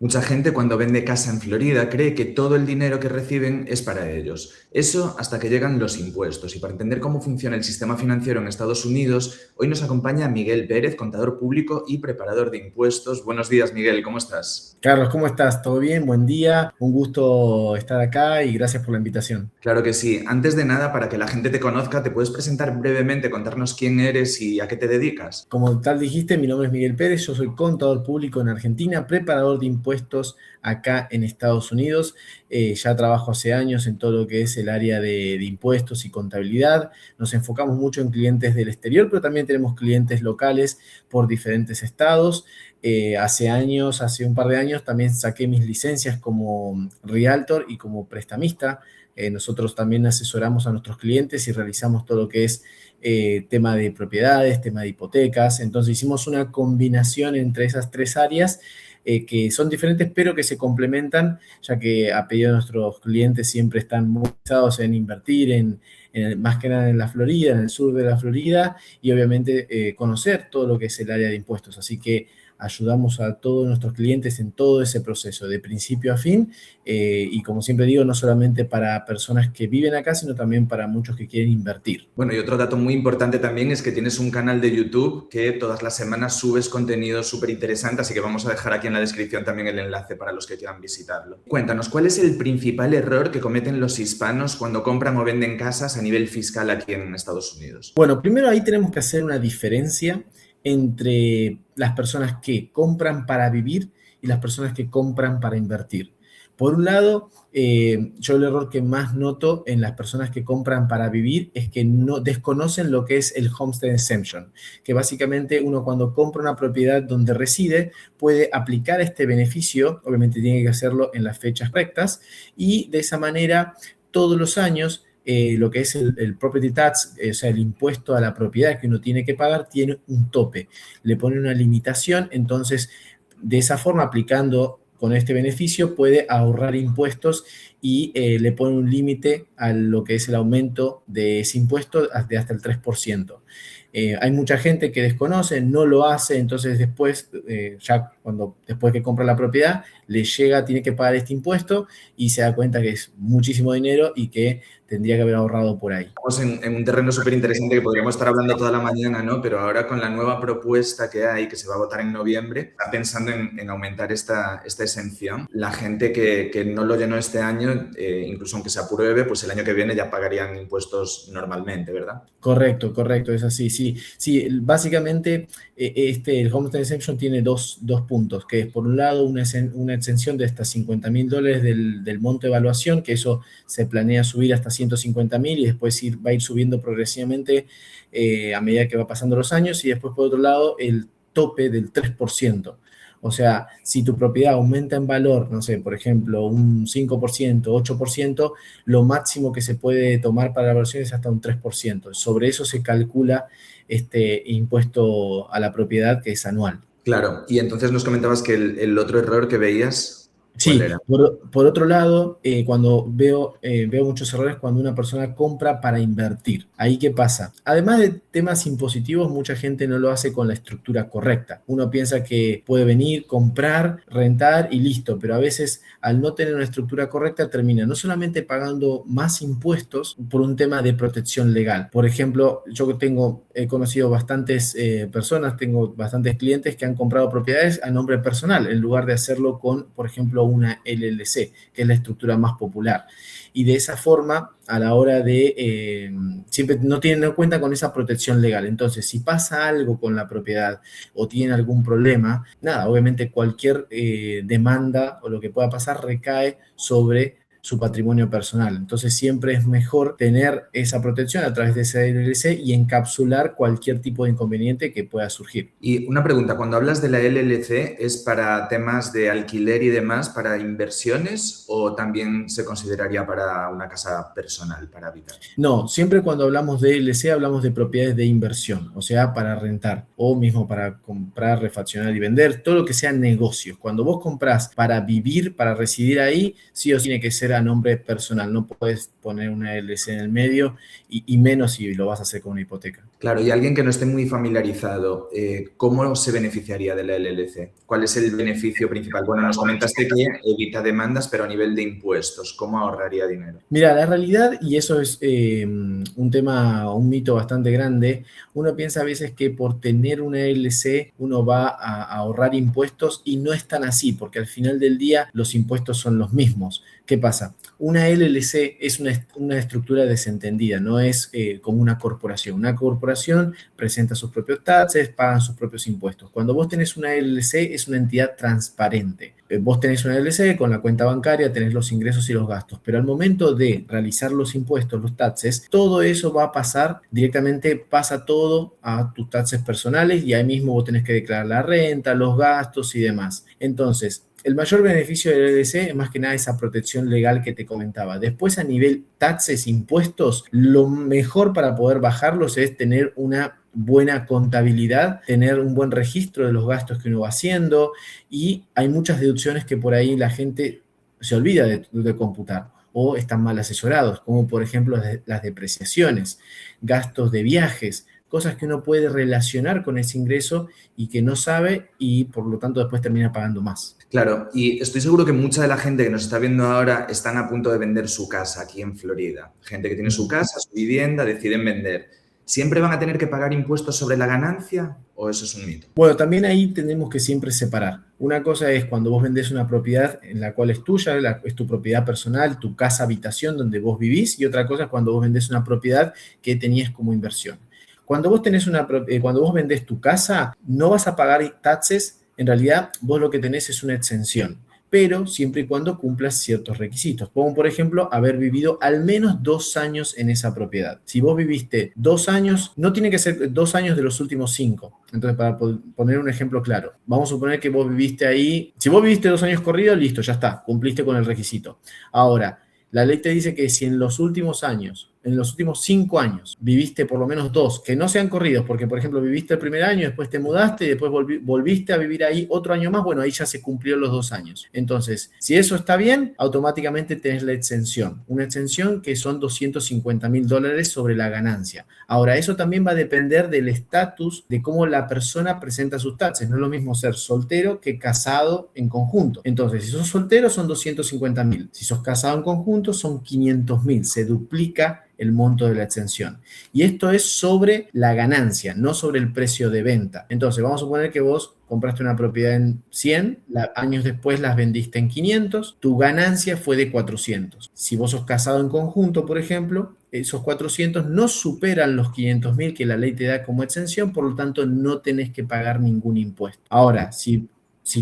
Mucha gente cuando vende casa en Florida cree que todo el dinero que reciben es para ellos. Eso hasta que llegan los impuestos. Y para entender cómo funciona el sistema financiero en Estados Unidos, hoy nos acompaña Miguel Pérez, contador público y preparador de impuestos. Buenos días, Miguel, ¿cómo estás? Carlos, ¿cómo estás? ¿Todo bien? Buen día. Un gusto estar acá y gracias por la invitación. Claro que sí. Antes de nada, para que la gente te conozca, ¿te puedes presentar brevemente, contarnos quién eres y a qué te dedicas? Como tal dijiste, mi nombre es Miguel Pérez, yo soy contador público en Argentina, preparador de impuestos acá en Estados Unidos. Ya trabajo hace años en todo lo que es el área de impuestos y contabilidad. Nos enfocamos mucho en clientes del exterior, pero también tenemos clientes locales por diferentes estados. Hace un par de años, también saqué mis licencias como Realtor y como prestamista. Nosotros también asesoramos a nuestros clientes y realizamos todo lo que es tema de propiedades, tema de hipotecas. Entonces hicimos una combinación entre esas tres áreas que son diferentes pero que se complementan, ya que a pedido de nuestros clientes siempre están muy interesados en invertir más que nada en la Florida, en el sur de la Florida, y obviamente conocer todo lo que es el área de impuestos. Así que ayudamos a todos nuestros clientes en todo ese proceso, de principio a fin, y como siempre digo, no solamente para personas que viven acá, sino también para muchos que quieren invertir. Bueno, y otro dato muy importante también es que tienes un canal de YouTube que todas las semanas subes contenido súper interesante, así que vamos a dejar aquí en la descripción también el enlace para los que quieran visitarlo. Cuéntanos, ¿cuál es el principal error que cometen los hispanos cuando compran o venden casas a nivel fiscal aquí en Estados Unidos? Bueno, primero ahí tenemos que hacer una diferencia entre las personas que compran para vivir y las personas que compran para invertir. Por un lado, yo el error que más noto en las personas que compran para vivir es que no desconocen lo que es el homestead exemption, que básicamente uno cuando compra una propiedad donde reside puede aplicar este beneficio, obviamente tiene que hacerlo en las fechas rectas y de esa manera todos los años lo que es el property tax, o sea, el impuesto a la propiedad que uno tiene que pagar, tiene un tope. Le pone una limitación, entonces, de esa forma, aplicando con este beneficio, puede ahorrar impuestos y le pone un límite a lo que es el aumento de ese impuesto de hasta el 3%. Hay mucha gente que desconoce, no lo hace, entonces después, después que compra la propiedad, le llega, tiene que pagar este impuesto y se da cuenta que es muchísimo dinero y que tendría que haber ahorrado por ahí. Estamos en un terreno súper interesante que podríamos estar hablando toda la mañana, ¿no? Pero ahora con la nueva propuesta que hay, que se va a votar en noviembre, está pensando en aumentar esta exención. La gente que no lo llenó este año, incluso aunque se apruebe, pues el año que viene ya pagarían impuestos normalmente, ¿verdad? Correcto, correcto, es así, sí. Sí, básicamente el Homestead Exemption tiene dos puntos, que es por un lado una exención de hasta $50,000 del monto de evaluación, que eso se planea subir hasta 150,000 y después va a ir subiendo progresivamente a medida que va pasando los años, y después por otro lado el tope del 3%. O sea, si tu propiedad aumenta en valor, no sé, por ejemplo, un 5%, 8%, lo máximo que se puede tomar para la evaluación es hasta un 3%. Sobre eso se calcula este impuesto a la propiedad que es anual. Claro. Y entonces nos comentabas que el otro error que veías, ¿cuál Sí, era? por otro lado, cuando veo muchos errores cuando una persona compra para invertir. ¿Ahí qué pasa? Además de temas impositivos, mucha gente no lo hace con la estructura correcta. Uno piensa que puede venir, comprar, rentar y listo, pero a veces al no tener una estructura correcta termina no solamente pagando más impuestos por un tema de protección legal. Por ejemplo, he conocido bastantes personas, tengo bastantes clientes que han comprado propiedades a nombre personal en lugar de hacerlo con, por ejemplo, una LLC, que es la estructura más popular. Y de esa forma, a la hora siempre no tienen en cuenta con esa protección legal. Entonces, si pasa algo con la propiedad o tienen algún problema, nada, obviamente cualquier demanda o lo que pueda pasar recae sobre su patrimonio personal. Entonces siempre es mejor tener esa protección a través de esa LLC y encapsular cualquier tipo de inconveniente que pueda surgir. Y una pregunta, cuando hablas de la LLC, ¿es para temas de alquiler y demás, para inversiones o también se consideraría para una casa personal, para habitar? No, siempre cuando hablamos de LLC hablamos de propiedades de inversión, o sea, para rentar o mismo para comprar, refaccionar y vender, todo lo que sea negocios. Cuando vos comprás para vivir, para residir ahí, sí o sí tiene que ser a nombre personal, no puedes poner una LLC en el medio y menos si lo vas a hacer con una hipoteca. Claro, y alguien que no esté muy familiarizado, ¿cómo se beneficiaría de la LLC? ¿Cuál es el beneficio principal? Bueno, nos comentaste que evita demandas, pero a nivel de impuestos, ¿cómo ahorraría dinero? Mira, la realidad, y eso es un tema, un mito bastante grande, uno piensa a veces que por tener una LLC uno va a ahorrar impuestos y no es tan así, porque al final del día los impuestos son los mismos. ¿Qué pasa? Una LLC es una estructura desentendida, no es como una corporación. Una corporación presenta sus propios taxes, pagan sus propios impuestos. Cuando vos tenés una LLC es una entidad transparente. Vos tenés una LLC con la cuenta bancaria, tenés los ingresos y los gastos, pero al momento de realizar los impuestos, los taxes, todo eso va a pasar directamente, pasa todo a tus taxes personales y ahí mismo vos tenés que declarar la renta, los gastos y demás. Entonces, el mayor beneficio del LLC es más que nada esa protección legal que te comentaba. Después, a nivel taxes, impuestos, lo mejor para poder bajarlos es tener una buena contabilidad, tener un buen registro de los gastos que uno va haciendo, y hay muchas deducciones que por ahí la gente se olvida de computar o están mal asesorados, como por ejemplo las depreciaciones, gastos de viajes, cosas que uno puede relacionar con ese ingreso y que no sabe y por lo tanto después termina pagando más. Claro, y estoy seguro que mucha de la gente que nos está viendo ahora están a punto de vender su casa aquí en Florida. Gente que tiene su casa, su vivienda, deciden vender. ¿Siempre van a tener que pagar impuestos sobre la ganancia o eso es un mito? Bueno, también ahí tenemos que siempre separar. Una cosa es cuando vos vendés una propiedad en la cual es tuya, es tu propiedad personal, tu casa habitación donde vos vivís, y otra cosa es cuando vos vendés una propiedad que tenías como inversión. Cuando vos cuando vos vendés tu casa, no vas a pagar taxes. En realidad, vos lo que tenés es una exención, pero siempre y cuando cumplas ciertos requisitos, como por ejemplo haber vivido al menos 2 años en esa propiedad. Si vos viviste 2 años, no tiene que ser 2 años de los últimos 5. Entonces, para poner un ejemplo claro, vamos a suponer que vos viviste ahí, si vos viviste 2 años corridos, listo, ya está, cumpliste con el requisito. Ahora, la ley te dice que si en los últimos 5 años, viviste por lo menos 2, que no sean corridos, porque por ejemplo viviste el primer año, después te mudaste y después volviste a vivir ahí otro año más, bueno, ahí ya se cumplió los 2 años. Entonces, si eso está bien, automáticamente tenés la exención. Una exención que son $250,000 sobre la ganancia. Ahora, eso también va a depender del estatus de cómo la persona presenta sus taxes. No es lo mismo ser soltero que casado en conjunto. Entonces, si sos soltero son 250,000. Si sos casado en conjunto son 500,000. Se duplica el monto de la exención. Y esto es sobre la ganancia, no sobre el precio de venta. Entonces, vamos a suponer que vos compraste una propiedad en 100, años después las vendiste en 500, tu ganancia fue de 400. Si vos sos casado en conjunto, por ejemplo, esos 400 no superan los 500,000 que la ley te da como exención, por lo tanto no tenés que pagar ningún impuesto. Ahora, si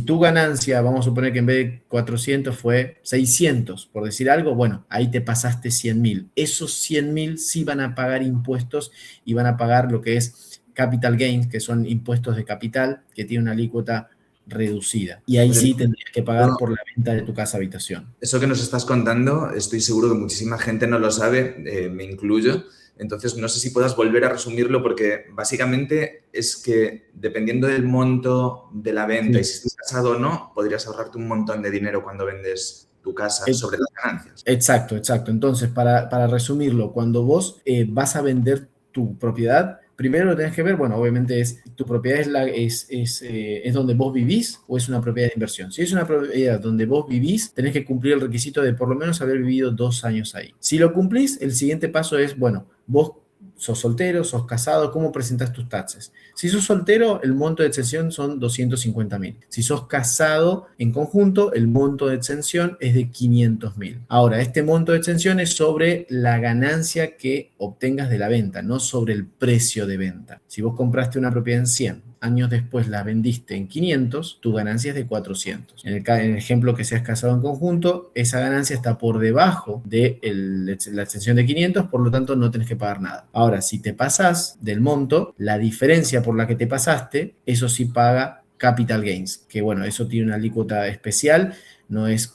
tu ganancia, vamos a suponer que en vez de 400 fue 600, por decir algo, bueno, ahí te pasaste 100,000. Esos 100,000 sí van a pagar impuestos y van a pagar lo que es capital gains, que son impuestos de capital, que tiene una alícuota reducida. Y ahí sí tendrías que pagar por la venta de tu casa habitación. Eso que nos estás contando, estoy seguro que muchísima gente no lo sabe, me incluyo. Entonces, no sé si puedas volver a resumirlo porque básicamente es que dependiendo del monto de la venta y si estás casado o no, podrías ahorrarte un montón de dinero cuando vendes tu casa sobre las ganancias. Exacto. Entonces, para resumirlo, cuando vos vas a vender tu propiedad, primero lo tenés que ver, bueno, obviamente tu propiedad es donde vos vivís o es una propiedad de inversión. Si es una propiedad donde vos vivís, tenés que cumplir el requisito de por lo menos haber vivido 2 años ahí. Si lo cumplís, el siguiente paso es, bueno, vos sos soltero, sos casado, ¿cómo presentás tus taxes? Si sos soltero, el monto de exención son 250,000. Si sos casado en conjunto, el monto de exención es de 500,000. Ahora, este monto de exención es sobre la ganancia que obtengas de la venta, no sobre el precio de venta. Si vos compraste una propiedad en 100, años después la vendiste en 500, tu ganancia es de 400. En el ejemplo que seas casado en conjunto, esa ganancia está por debajo de la exención de 500, por lo tanto no tenés que pagar nada. Ahora, si te pasás del monto, la diferencia por la que te pasaste, eso sí paga capital gains, que bueno, eso tiene una alícuota especial, no es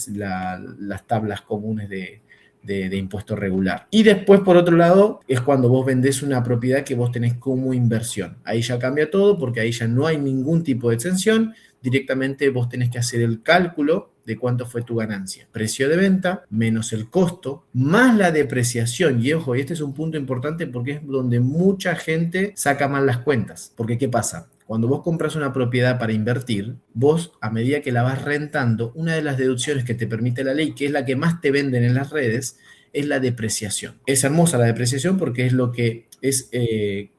las tablas comunes de impuesto regular. Y después, por otro lado, es cuando vos vendés una propiedad que vos tenés como inversión. Ahí ya cambia todo porque ahí ya no hay ningún tipo de exención, directamente vos tenés que hacer el cálculo de cuánto fue tu ganancia. Precio de venta menos el costo, más la depreciación. Y ojo, este es un punto importante porque es donde mucha gente saca mal las cuentas. Porque ¿qué pasa? Cuando vos compras una propiedad para invertir, vos, a medida que la vas rentando, una de las deducciones que te permite la ley, que es la que más te venden en las redes, es la depreciación. Es hermosa la depreciación porque es lo que es,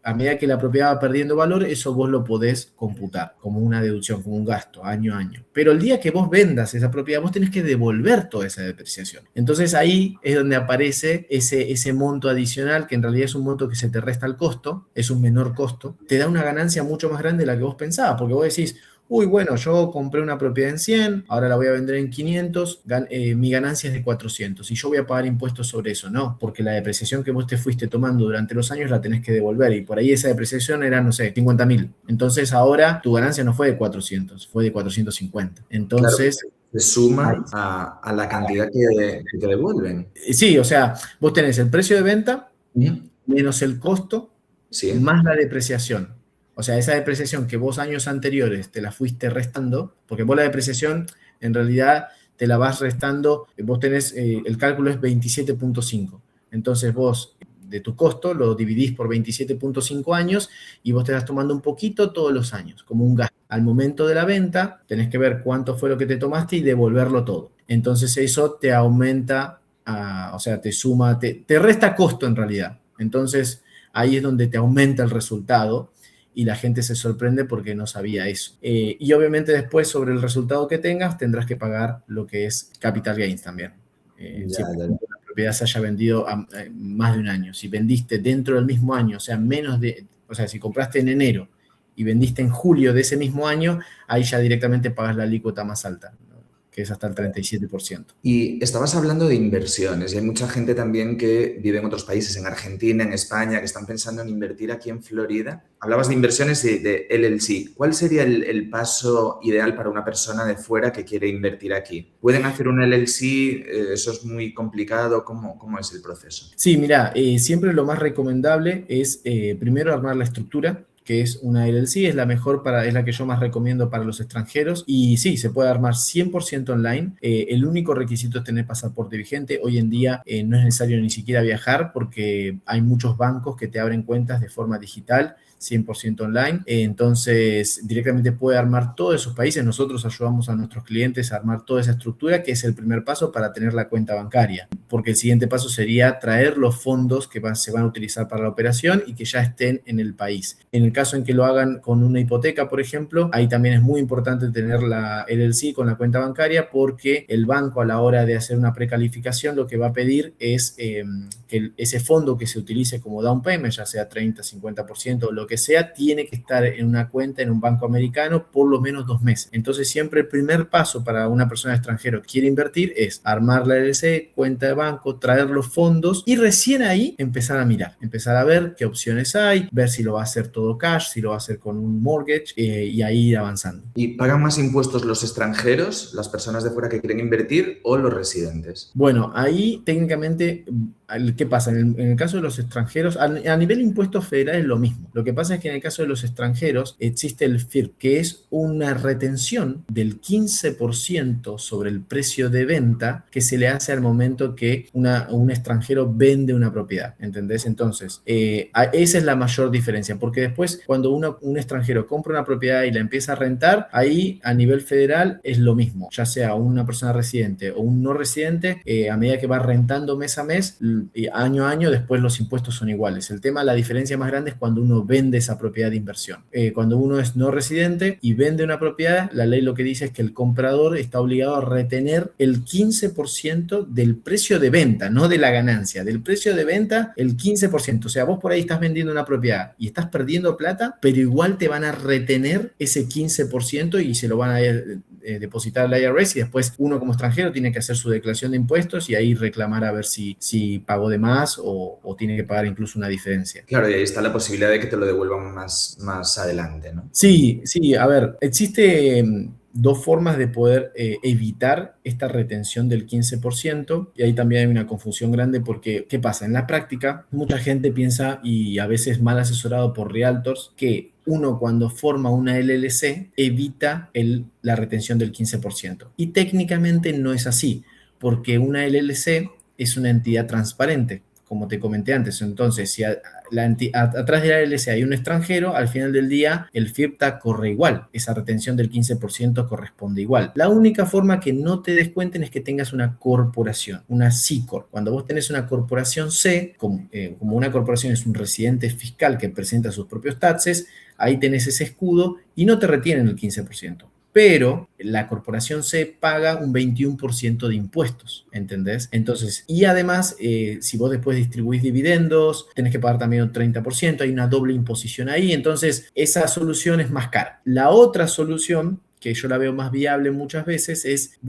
a medida que la propiedad va perdiendo valor, eso vos lo podés computar como una deducción, como un gasto, año a año. Pero el día que vos vendas esa propiedad, vos tenés que devolver toda esa depreciación. Entonces ahí es donde aparece ese monto adicional, que en realidad es un monto que se te resta al costo, es un menor costo, te da una ganancia mucho más grande de la que vos pensabas, porque vos decís, uy, bueno, yo compré una propiedad en 100, ahora la voy a vender en 500, mi ganancia es de 400 y yo voy a pagar impuestos sobre eso. No, porque la depreciación que vos te fuiste tomando durante los años la tenés que devolver y por ahí esa depreciación era, no sé, 50.000. Entonces ahora tu ganancia no fue de 400, fue de 450. Entonces... Claro, se suma a la cantidad que te devuelven. Sí, o sea, vos tenés el precio de venta menos el costo más la depreciación. O sea, esa depreciación que vos años anteriores te la fuiste restando, porque vos la depreciación en realidad te la vas restando, vos tenés, el cálculo es 27.5. Entonces vos de tu costo lo dividís por 27.5 años y vos te vas tomando un poquito todos los años, como un gasto. Al momento de la venta tenés que ver cuánto fue lo que te tomaste y devolverlo todo. Entonces eso te aumenta, o sea, te suma, te resta costo en realidad. Entonces ahí es donde te aumenta el resultado y la gente se sorprende porque no sabía eso. Y obviamente después sobre el resultado que tengas tendrás que pagar lo que es capital gains también. Si la propiedad se haya vendido a más de un año. Si vendiste dentro del mismo año, o sea, si compraste en enero y vendiste en julio de ese mismo año, ahí ya directamente pagas la alícuota más alta, que es hasta el 37%. Y estabas hablando de inversiones y hay mucha gente también que vive en otros países, en Argentina, en España, que están pensando en invertir aquí en Florida. Hablabas de inversiones y de LLC. ¿Cuál sería el paso ideal para una persona de fuera que quiere invertir aquí? ¿Pueden hacer un LLC? ¿Eso es muy complicado? ¿Cómo es el proceso? Sí, mira, siempre lo más recomendable es primero armar la estructura, que es una LLC, es la mejor es la que yo más recomiendo para los extranjeros. Y sí, se puede armar 100% online. El único requisito es tener pasaporte vigente. Hoy en día no es necesario ni siquiera viajar porque hay muchos bancos que te abren cuentas de forma digital, 100% online. Entonces, directamente puede armar todos esos países. Nosotros ayudamos a nuestros clientes a armar toda esa estructura, que es el primer paso para tener la cuenta bancaria. Porque el siguiente paso sería traer los fondos que se van a utilizar para la operación y que ya estén en el país. En el caso en que lo hagan con una hipoteca, por ejemplo, ahí también es muy importante tener la LLC con la cuenta bancaria porque el banco a la hora de hacer una precalificación lo que va a pedir es que ese fondo que se utilice como down payment, ya sea 30, 50% o lo que sea, tiene que estar en una cuenta en un banco americano por lo menos 2 meses. Entonces siempre el primer paso para una persona extranjera que quiere invertir es armar la LLC, cuenta de banco, traer los fondos y recién ahí empezar a mirar, empezar a ver qué opciones hay, ver si lo va a hacer todo cash, si lo va a hacer con un mortgage y ahí ir avanzando. ¿Y pagan más impuestos los extranjeros, las personas de fuera que quieren invertir o los residentes? Bueno, ahí técnicamente, ¿qué pasa? En el caso de los extranjeros, a nivel impuestos federales es lo mismo. Lo que pasa es que en el caso de los extranjeros existe el FIRP, que es una retención del 15% sobre el precio de venta que se le hace al momento que un extranjero vende una propiedad, ¿entendés? Entonces, esa es la mayor diferencia, porque después cuando un extranjero compra una propiedad y la empieza a rentar, ahí a nivel federal es lo mismo, ya sea una persona residente o un no residente, a medida que va rentando mes a mes, año a año, después los impuestos son iguales. El tema, la diferencia más grande es cuando uno vende esa propiedad de inversión. Cuando uno es no residente y vende una propiedad, la ley lo que dice es que el comprador está obligado a retener el 15% del precio de venta, no de la ganancia, del precio de venta, el 15%. O sea, vos por ahí estás vendiendo una propiedad y estás perdiendo plata, pero igual te van a retener ese 15% y se lo van a depositar al IRS y después uno como extranjero tiene que hacer su declaración de impuestos y ahí reclamar a ver si pagó de más o tiene que pagar incluso una diferencia. Claro, y ahí está la posibilidad de que te lo devuelvan más adelante, ¿no? Sí, a ver, existe 2 formas de poder evitar esta retención del 15% y ahí también hay una confusión grande porque, ¿qué pasa? En la práctica, mucha gente piensa y a veces mal asesorado por realtors que uno cuando forma una LLC evita la retención del 15%. Y técnicamente no es así, porque una LLC es una entidad transparente, como te comenté antes. Entonces, si atrás de la LLC hay un extranjero, al final del día el FIRPTA corre igual. Esa retención del 15% corresponde igual. La única forma que no te descuenten es que tengas una corporación, una C Corp. Cuando vos tenés una corporación C, como una corporación es un residente fiscal que presenta sus propios taxes, ahí tenés ese escudo y no te retienen el 15%. Pero la corporación C paga un 21% de impuestos, ¿entendés? Entonces, y además, si vos después distribuís dividendos, tenés que pagar también un 30%, hay una doble imposición ahí, entonces esa solución es más cara. La otra solución, que yo la veo más viable muchas veces,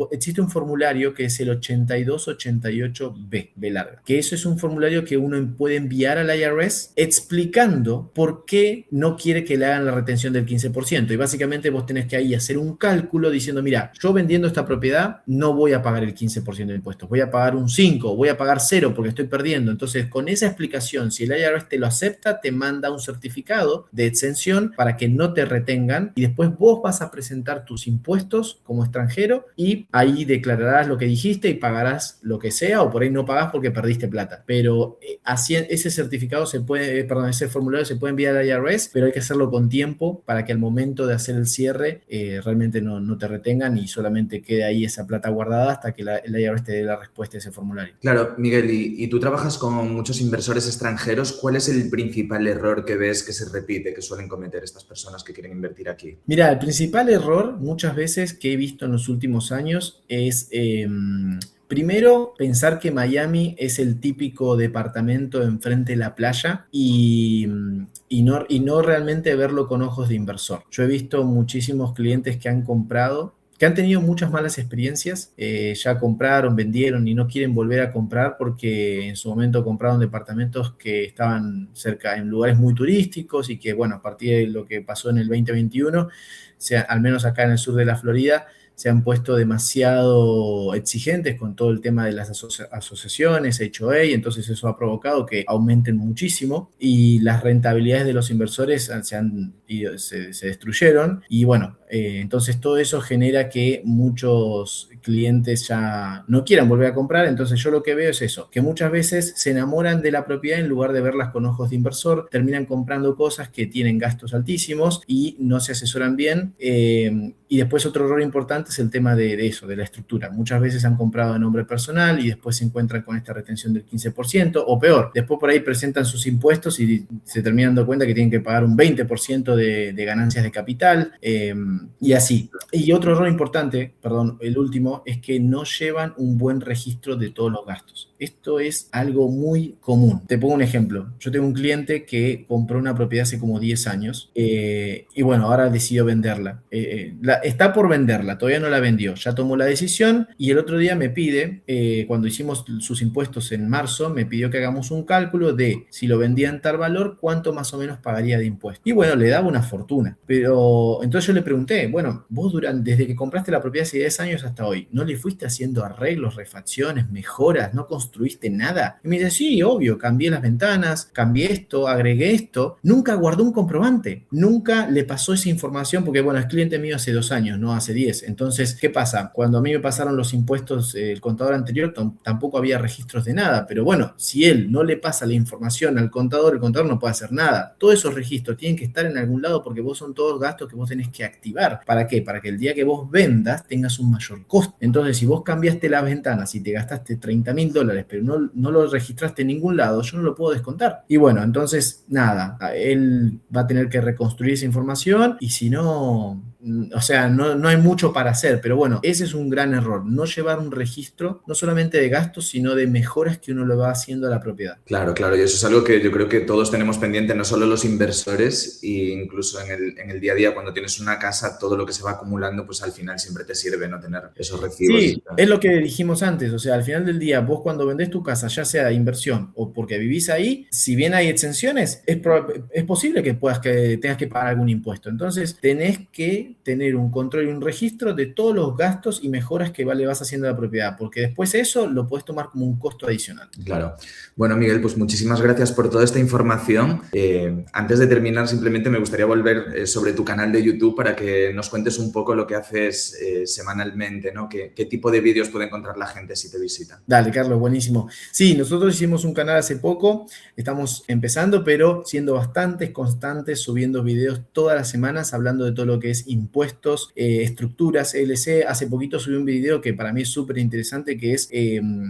existe un formulario que es el 8288B, B larga, que eso es un formulario que uno puede enviar al IRS explicando por qué no quiere que le hagan la retención del 15%. Y básicamente vos tenés que ahí hacer un cálculo diciendo, mira, yo vendiendo esta propiedad no voy a pagar el 15% de impuestos, voy a pagar un 5, voy a pagar 0 porque estoy perdiendo. Entonces, con esa explicación, si el IRS te lo acepta, te manda un certificado de exención para que no te retengan y después vos vas a presentar tus impuestos como extranjero y ahí declararás lo que dijiste y pagarás lo que sea, o por ahí no pagás porque perdiste plata. Pero así ese certificado ese formulario se puede enviar al IRS, pero hay que hacerlo con tiempo para que al momento de hacer el cierre realmente no te retengan y solamente quede ahí esa plata guardada hasta que el IRS te dé la respuesta a ese formulario. Claro, Miguel, y tú trabajas con muchos inversores extranjeros. ¿Cuál es el principal error que ves que se repite, que suelen cometer estas personas que quieren invertir aquí? Mira, el principal error muchas veces que he visto en los últimos años es... primero, pensar que Miami es el típico departamento enfrente de la playa y no realmente verlo con ojos de inversor. Yo he visto muchísimos clientes que han comprado, que han tenido muchas malas experiencias, ya compraron, vendieron y no quieren volver a comprar porque en su momento compraron departamentos que estaban cerca en lugares muy turísticos y que, bueno, a partir de lo que pasó en el 2021, al menos acá en el sur de la Florida, se han puesto demasiado exigentes con todo el tema de las asociaciones, HOA, y entonces eso ha provocado que aumenten muchísimo y las rentabilidades de los inversores se destruyeron y bueno, entonces todo eso genera que muchos clientes ya no quieran volver a comprar. Entonces yo lo que veo es eso, que muchas veces se enamoran de la propiedad en lugar de verlas con ojos de inversor, terminan comprando cosas que tienen gastos altísimos y no se asesoran bien. Y después otro error importante es el tema de eso, de la estructura. Muchas veces han comprado a nombre personal y después se encuentran con esta retención del 15%, o peor, después por ahí presentan sus impuestos y se terminan dando cuenta que tienen que pagar un 20% de ganancias de capital, y así. Y otro error importante, perdón, el último, es que no llevan un buen registro de todos los gastos. Esto es algo muy común. Te pongo un ejemplo. Yo tengo un cliente que compró una propiedad hace como 10 años y bueno, ahora decidió venderla. Está por venderla, todavía no la vendió, ya tomó la decisión y el otro día me pide, cuando hicimos sus impuestos en marzo, me pidió que hagamos un cálculo de si lo vendía en tal valor, cuánto más o menos pagaría de impuestos. Y bueno, le daba una fortuna. Pero entonces yo le pregunté, bueno, vos desde que compraste la propiedad hace 10 años hasta hoy, ¿no le fuiste haciendo arreglos, refacciones, mejoras, no construiste nada? Y me dice, sí, obvio, cambié las ventanas, cambié esto, agregué esto. Nunca guardó un comprobante, nunca le pasó esa información porque, bueno, es cliente mío hace 2 años, no hace 10. Entonces, ¿qué pasa? Cuando a mí me pasaron los impuestos, el contador anterior tampoco había registros de nada, pero bueno, si él no le pasa la información al contador, el contador no puede hacer nada. Todos esos registros tienen que estar en algún lado porque son todos gastos que vos tenés que activar. ¿Para qué? Para que el día que vos vendas tengas un mayor costo. Entonces, si vos cambiaste las ventanas y te gastaste $30,000, pero no lo registraste en ningún lado, yo no lo puedo descontar. Y bueno, entonces, nada, él va a tener que reconstruir esa información y si no... O sea, no hay mucho para hacer, pero bueno, ese es un gran error, no llevar un registro, no solamente de gastos, sino de mejoras que uno le va haciendo a la propiedad. Claro, claro, y eso es algo que yo creo que todos tenemos pendiente, no solo los inversores, e incluso en el día a día, cuando tienes una casa, todo lo que se va acumulando, pues al final siempre te sirve no tener esos recibos. Sí, es lo que dijimos antes, o sea, al final del día, vos cuando vendés tu casa, ya sea de inversión o porque vivís ahí, si bien hay exenciones, es posible que tengas que pagar algún impuesto. Entonces, tenés que que tener un control y un registro de todos los gastos y mejoras que le vas haciendo a la propiedad, porque después eso lo puedes tomar como un costo adicional. Claro. Bueno, Miguel, pues muchísimas gracias por toda esta información. Antes de terminar, simplemente me gustaría volver sobre tu canal de YouTube para que nos cuentes un poco lo que haces semanalmente, ¿no? ¿Qué tipo de vídeos puede encontrar la gente si te visita? Dale, Carlos, buenísimo. Sí, nosotros hicimos un canal hace poco, estamos empezando, pero siendo bastante constantes, subiendo videos todas las semanas, hablando de todo lo que es impuestos, estructuras, LC. Hace poquito subí un video que para mí es súper interesante, que es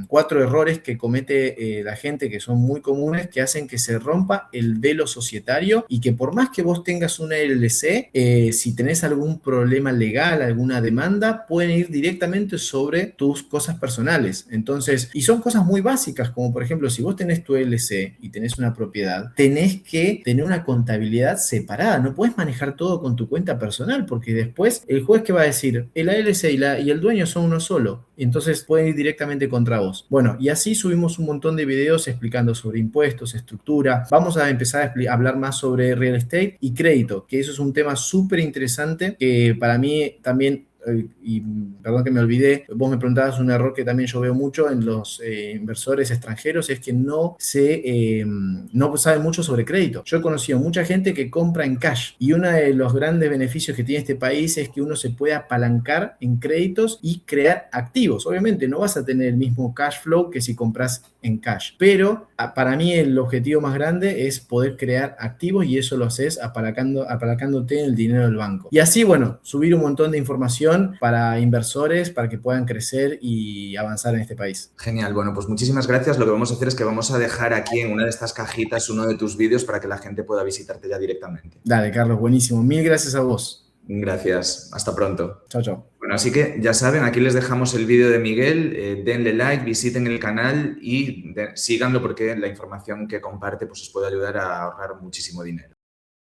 4 errores que comete la gente, que son muy comunes, que hacen que se rompa el velo societario y que por más que vos tengas una LLC, si tenés algún problema legal, alguna demanda, pueden ir directamente sobre tus cosas personales. Entonces, y son cosas muy básicas, como por ejemplo, si vos tenés tu LLC y tenés una propiedad, tenés que tener una contabilidad separada. No puedes manejar todo con tu cuenta personal, porque después el juez que va a decir, el LLC y el dueño son uno solo. Entonces pueden ir directamente contra vos. Bueno, y así subimos un montón de videos explicando sobre impuestos, estructura. Vamos a empezar a hablar más sobre real estate y crédito, que eso es un tema súper interesante que para mí también, y perdón que me olvidé, vos me preguntabas un error que también yo veo mucho en los inversores extranjeros, es que no saben mucho sobre crédito. Yo he conocido mucha gente que compra en cash y uno de los grandes beneficios que tiene este país es que uno se puede apalancar en créditos y crear activos. Obviamente no vas a tener el mismo cash flow que si compras en cash, pero para mí el objetivo más grande es poder crear activos y eso lo haces apalancándote en el dinero del banco. Y así, bueno, subir un montón de información para inversores para que puedan crecer y avanzar en este país. Genial. Bueno, pues muchísimas gracias. Lo que vamos a hacer es que vamos a dejar aquí en una de estas cajitas uno de tus vídeos para que la gente pueda visitarte ya directamente. Dale, Carlos, buenísimo. Mil gracias a vos. Gracias. Hasta pronto. Chao, chao. Bueno, así que ya saben, aquí les dejamos el vídeo de Miguel. Denle like, visiten el canal y síganlo porque la información que comparte pues, os puede ayudar a ahorrar muchísimo dinero.